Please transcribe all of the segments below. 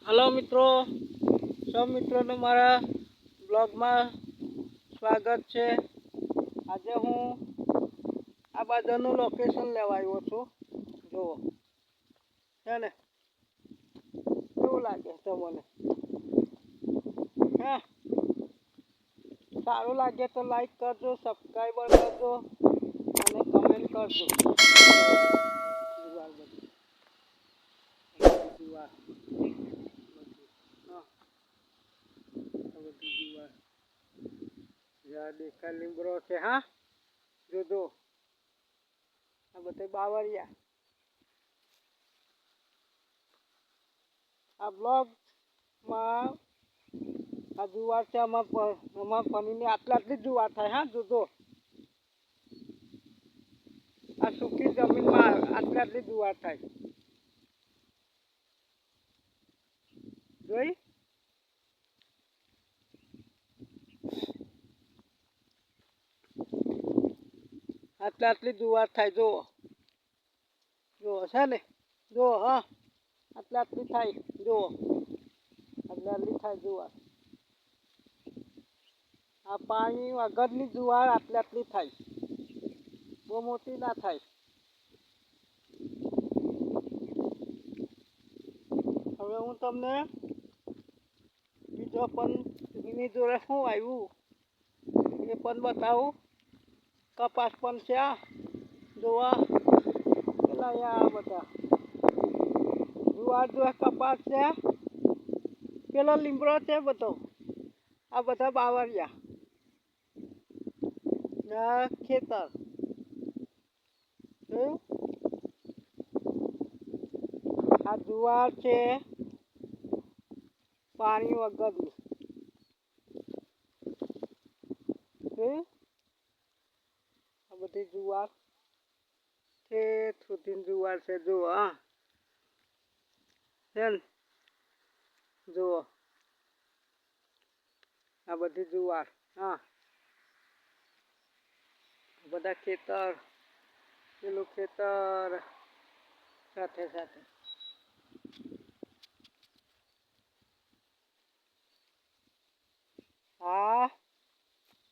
Hello મિત્રો, સૌ મિત્રોને મારા બ્લોગમાં સ્વાગત છે. આજે હું આ બાજુનું લોકેશન લેવા આવ્યો છું. જુઓ છે ને, કેવું લાગે તમને? હા, સારું લાગે તો લાઈક કરજો, સબસ્ક્રાઈબર કરજો અને કમેન્ટ કરજો. દેખા લીમડો છે. હા, જોજો આ બધે બાવળિયા. આ બ્લોગમાં આ જુવાર છે. અમાર પનીરની આટલી જુવાર થાય. હા, જોજો આ સૂકી જમીનમાં આટલી જુવાર થાય. જોઈ આટલી જુવાર થાય. જુઓ જુઓ છે ને, જુઓ હા, આટલી થાય. જુઓ આટલી થાય જુવાર. આ પાણી વગરની જુવાર આટલી થાય. બહુ મોટી ના થાય. હવે હું તમને બીજો પણ એની જોડે શું આવ્યું એ પણ બતાવું. કપાસ પણ છે. જોવા પેલા આ બધા જુવાર જોવા કપાસ છે. પેલો લીમડો છે બધો. આ બધા બાવળિયા ના ખેતર જોયું. આ જુવાર છે પાણી વગરની. જોયું આ બધી જુવાર છે. સુધી જુવાર છે. જુઓ હા છે ને, જુઓ આ બધી જુવાર. હા, બધા ખેતર, પેલું ખેતર સાથે સાથે. આ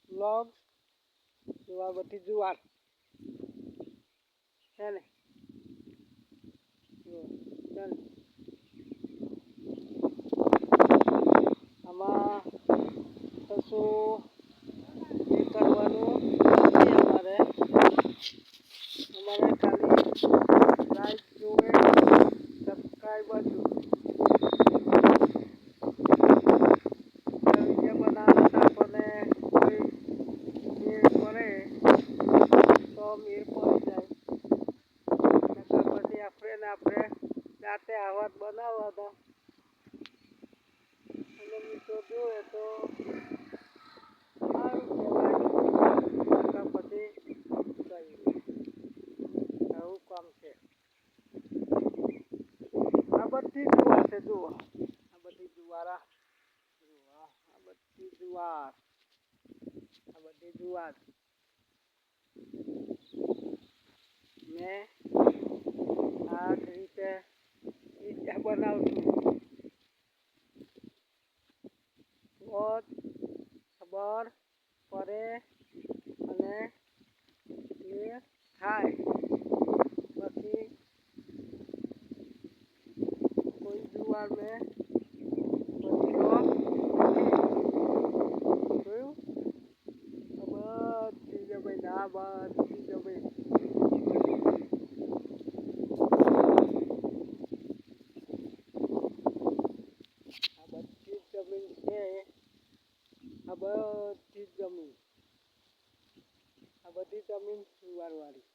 બ્લોગ જોવા બધી જુવાર છે ને, આમાં કશું એ કરવાનું નથી. અમારે ખાલી લાઈક જોવે, સબસ્ક્રાઈબર જોવે. વિડીયો બનાવવાના આપણને કોઈ મેળ પડે તો મેળ પડી જાય. પછી આપણે જાતે આવાજ બનાવવાના અને મિત્રો જોવે તો સારું કહેવાય. પછી આવું કામ છે. આ બધી જુવાર છે. જુઓ આ બધી જુવારા. આ બધી જુવાર, આ બધી જુવાર મેં આ રીતે વિડીયો બનાવું છું. બહુ ખબર પડે અને એ થાય. પછી કોઈ જુવાર મેં જોયું બધી જમીન. આ બધી જમીન છે. આ બધી જમીન, આ બધી જમીન જુવાર વાળી.